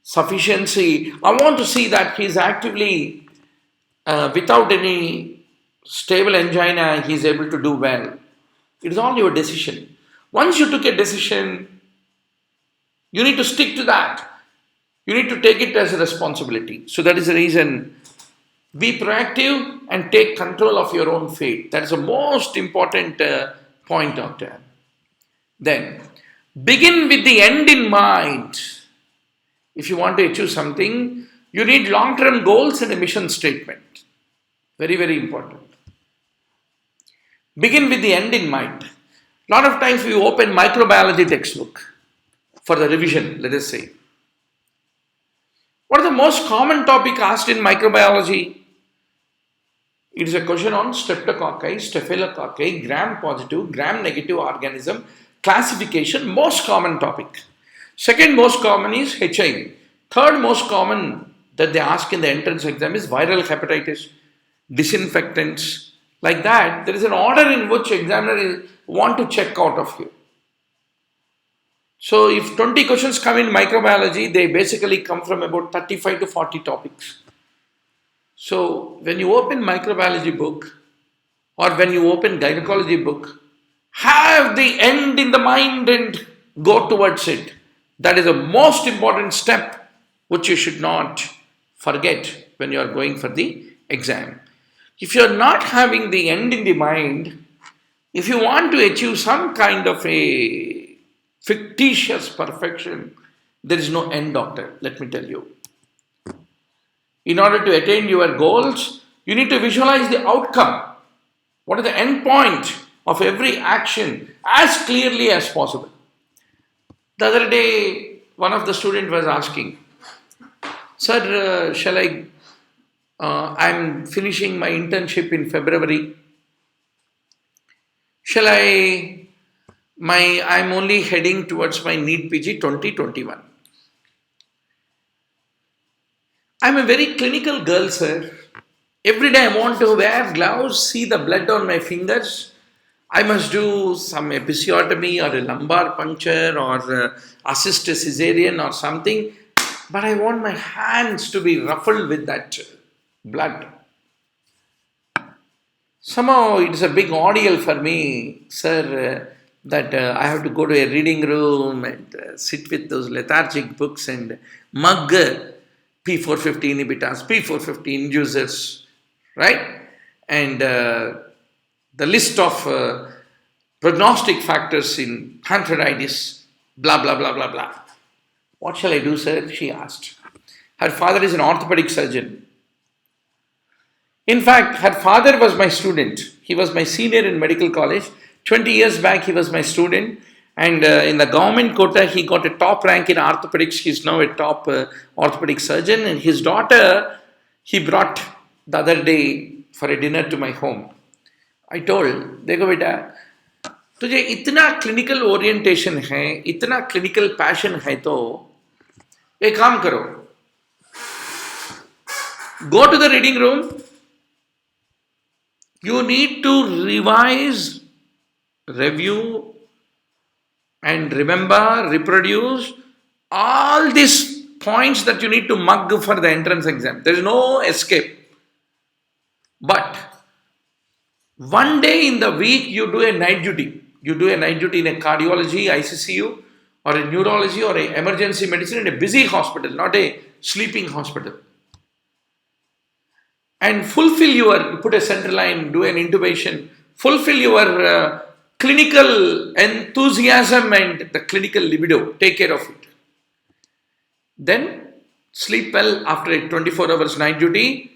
sufficiency. I want to see that he is actively, without any stable angina, he is able to do well. It is all your decision. Once you took a decision, you need to stick to that. You need to take it as a responsibility. So that is the reason. Be proactive and take control of your own fate. That is the most important point, doctor. Then, begin with the end in mind. If you want to achieve something, you need long-term goals and a mission statement. Very, very important. Begin with the end in mind. A lot of times we open microbiology textbook for the revision, let us say. What is the most common topic asked in microbiology? It is a question on streptococci, staphylococci, gram-positive, gram-negative organism, classification, most common topic. Second most common is HIV. Third most common that they ask in the entrance exam is viral hepatitis, disinfectants. Like that, there is an order in which examiner want to check out of you. So if 20 questions come in microbiology, they basically come from about 35 to 40 topics. So when you open microbiology book or when you open gynecology book, have the end in the mind and go towards it. That is the most important step which you should not forget when you are going for the exam. If you are not having the end in the mind, if you want to achieve some kind of a fictitious perfection, there is no end, doctor, let me tell you. In order to attain your goals, you need to visualize the outcome. What is the end point of every action as clearly as possible? The other day, one of the students was asking, Sir, I'm finishing my internship in February. I'm only heading towards my NEET PG 2021. I'm a very clinical girl, sir. Every day I want to wear gloves, see the blood on my fingers. I must do some episiotomy or a lumbar puncture or assist a cesarean or something. But I want my hands to be ruffled with that blood. Somehow it's a big ordeal for me, sir, that I have to go to a reading room and sit with those lethargic books and mug P450 inhibitors, P450 inducers, right? And the list of prognostic factors in pancreatitis, blah, blah, blah, blah, blah. What shall I do, sir? She asked. Her father is an orthopedic surgeon. In fact, her father was my student. He was my senior in medical college. 20 years back, he was my student. And in the government quota, he got a top rank in orthopedics. He's now a top orthopedic surgeon. And his daughter, he brought the other day for a dinner to my home. I told, देखो बेटा, तुझे इतना clinical orientation है, इतना clinical passion है तो एक काम करो, go to the reading room. You need to revise, review, and remember, reproduce all these points that you need to mug for the entrance exam. There is no escape. But one day in the week, you do a night duty. You do a night duty in a cardiology, ICCU, or a neurology, or a emergency medicine in a busy hospital, not a sleeping hospital. And put a central line, do an intubation, fulfill your clinical enthusiasm and the clinical libido, take care of it. Then sleep well after a 24 hours night duty,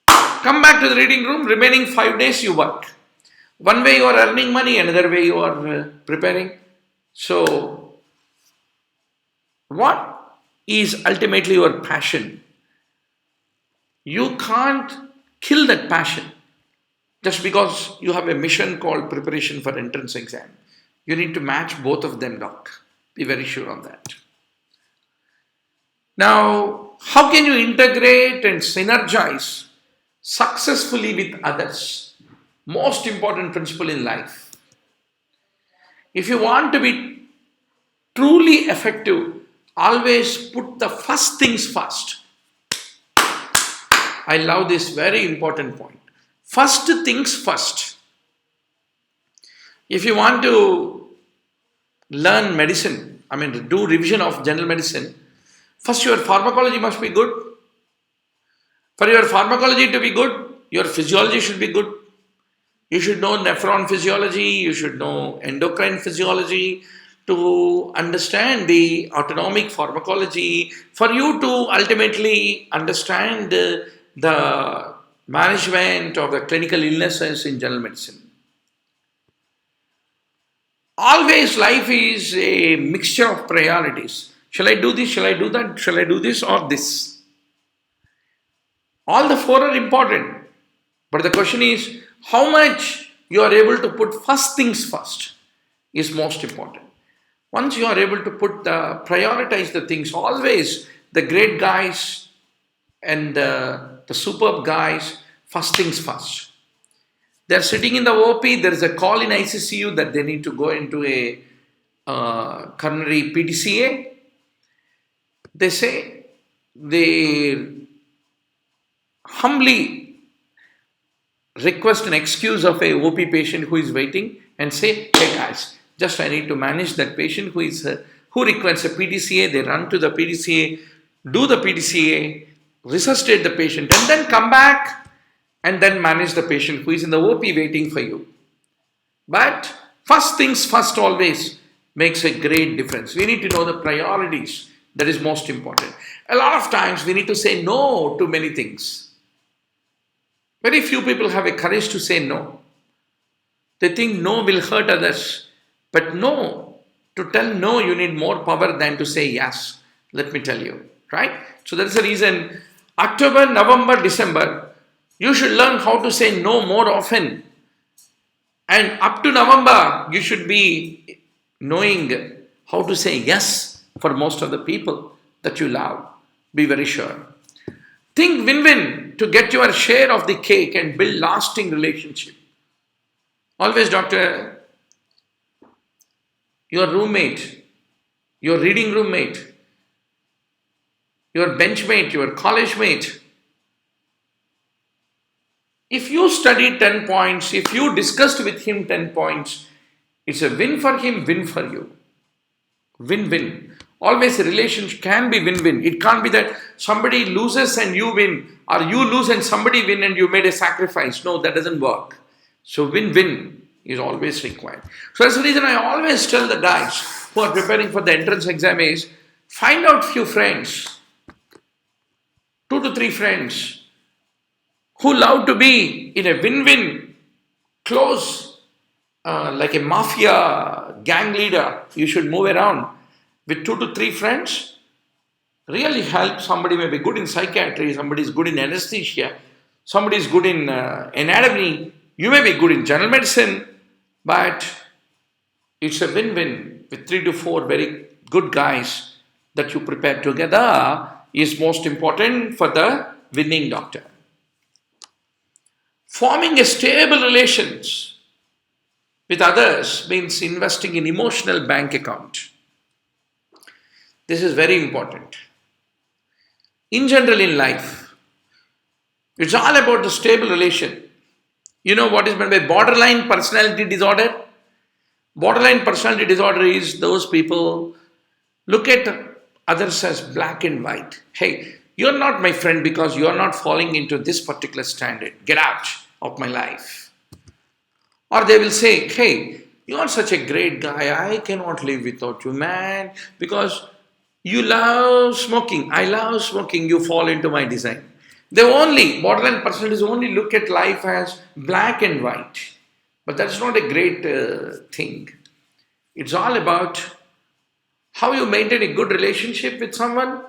come back to the reading room, remaining 5 days you work. One way you are earning money, another way you are preparing. So, what is ultimately your passion? You can't kill that passion just because you have a mission called preparation for entrance exam. You need to match both of them, doc. Be very sure on that. Now, how can you integrate and synergize successfully with others? Most important principle in life. If you want to be truly effective, always put the first things first. I love this very important point. First things first. If you want to learn medicine, do revision of general medicine, first your pharmacology must be good. For your pharmacology to be good, your physiology should be good. You should know nephron physiology, you should know endocrine physiology to understand the autonomic pharmacology, for you to ultimately understand the management of the clinical illnesses in general medicine. Always life is a mixture of priorities. Shall I do this? Shall I do that? Shall I do this or this? All the four are important. But the question is, how much you are able to put first things first is most important. Once you are able to prioritize the things, always the great guys and the superb guys, first things first. They're sitting in the OP, there is a call in ICCU that they need to go into a coronary PDCA. They say, they humbly request an excuse of a OP patient who is waiting and say, hey guys, just I need to manage that patient who requires a PDCA. They run to the PDCA, do the PDCA, resuscitate the patient, and then come back and then manage the patient who is in the OP waiting for you. But first things first always makes a great difference. We need to know the priorities. That is most important. A lot of times we need to say no to many things. Very few people have a courage to say no. They think no will hurt others. But no, to tell no, you need more power than to say yes. Let me tell you, right? So that's the reason October, November, December, you should learn how to say no more often. And up to November, you should be knowing how to say yes for most of the people that you love. Be very sure. Think win-win to get your share of the cake and build lasting relationship. Always, doctor, your roommate, your reading roommate, your benchmate, your college mate, if you studied 10 points, if you discussed with him 10 points, it's a win for him, win for you. Win-win. Always a relationship can be win-win. It can't be that somebody loses and you win, or you lose and somebody win and you made a sacrifice. No, that doesn't work. So win-win is always required. So that's the reason I always tell the guys who are preparing for the entrance exam is, find out few friends, 2 to 3 friends, who love to be in a win-win, close, like a mafia gang leader. You should move around with 2 to 3 friends. Really help. Somebody may be good in psychiatry, somebody is good in anesthesia, somebody is good in anatomy, you may be good in general medicine, but it's a win-win with 3 to 4 very good guys that you prepare together is most important for the winning doctor. Forming a stable relations with others means investing in emotional bank account. This is very important. In general in life, it's all about the stable relation. You know what is meant by borderline personality disorder? Borderline personality disorder is those people look at others as black and white. Hey, you're not my friend because you're not falling into this particular standard. Get out of my life. Or they will say, hey, you are such a great guy. I cannot live without you, man, because you love smoking. I love smoking. You fall into my design. Borderline personalities only look at life as black and white. But that's not a great thing. It's all about how you maintain a good relationship with someone,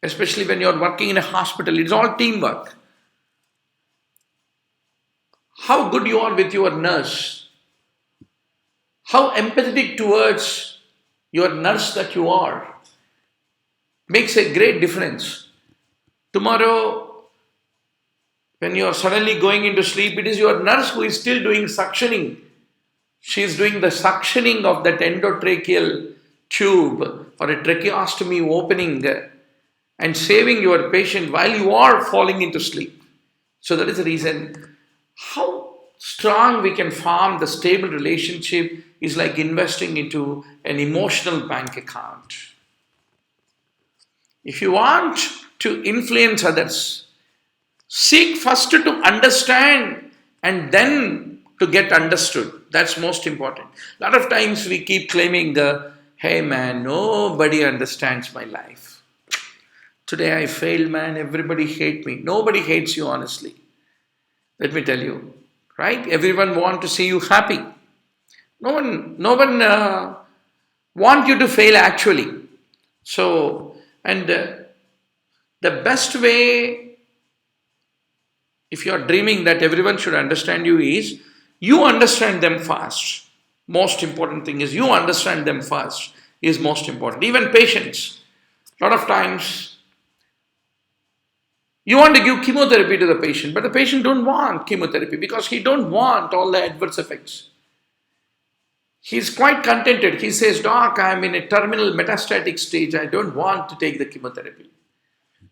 especially when you're working in a hospital. It's all teamwork. How good you are with your nurse. How empathetic towards your nurse that you are makes a great difference. Tomorrow, when you are suddenly going into sleep, it is your nurse who is still doing suctioning. She is doing the suctioning of that endotracheal tube or a tracheostomy opening and saving your patient while you are falling into sleep. So that is the reason how strong we can form the stable relationship is like investing into an emotional bank account. If you want to influence others, seek first to understand and then to get understood. That's most important. A lot of times we keep claiming hey man, nobody understands my life. Today I failed, man, everybody hates me. Nobody hates you, honestly. Let me tell you, right? Everyone wants to see you happy. No one wants you to fail actually. So, and the best way, if you are dreaming that everyone should understand you, is you understand them first. Most important thing is you understand them first. is most important. Even patients, a lot of times you want to give chemotherapy to the patient, but the patient don't want chemotherapy because he don't want all the adverse effects. He's quite contented. He says, Doc, I'm in a terminal metastatic stage. I don't want to take the chemotherapy.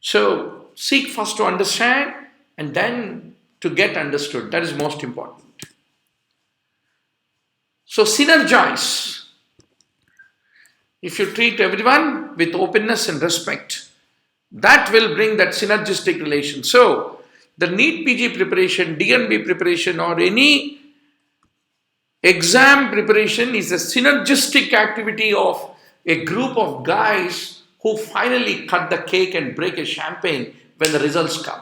So seek first to understand and then to get understood. That is most important. So synergize. If you treat everyone with openness and respect, that will bring that synergistic relation. So the NEET PG preparation, DNB preparation, or any exam preparation is a synergistic activity of a group of guys who finally cut the cake and break a champagne when the results come.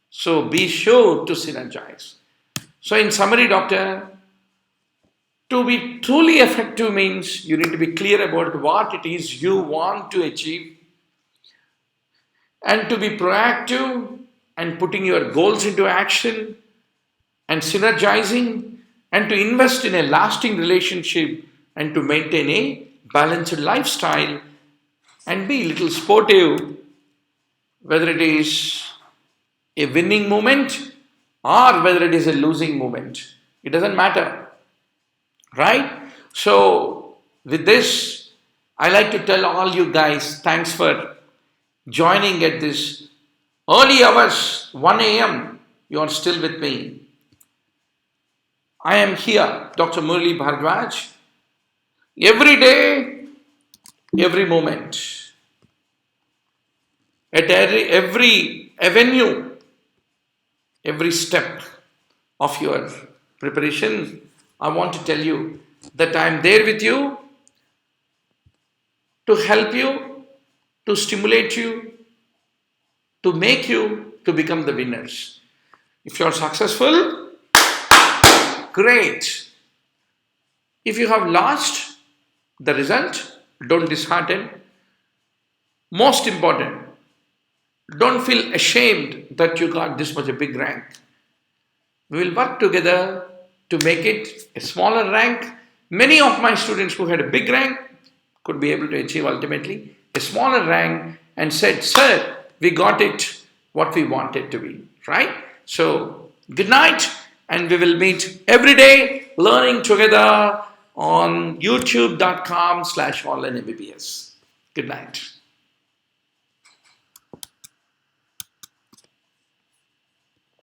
So be sure to synergize. So in summary, doctor, to be truly effective means you need to be clear about what it is you want to achieve, and to be proactive and putting your goals into action and synergizing, and to invest in a lasting relationship, and to maintain a balanced lifestyle and be a little sportive, whether it is a winning moment or whether it is a losing moment. It doesn't matter, right? So with this, I like to tell all you guys, thanks for joining at this early hours, 1 a.m. You are still with me. I am here, Dr. Murali Bharadwaz, every day, every moment, at every avenue, every step of your preparation. I want to tell you that I am there with you to help you, to stimulate you, to make you to become the winners. If you are successful, great. If you have lost the result, don't dishearten. Most important, don't feel ashamed that you got this much a big rank. We will work together to make it a smaller rank. Many of my students who had a big rank could be able to achieve ultimately a smaller rank and said, sir, we got it what we wanted to be, right? So good night, and we will meet every day learning together on youtube.com/onlinembbs. Good night.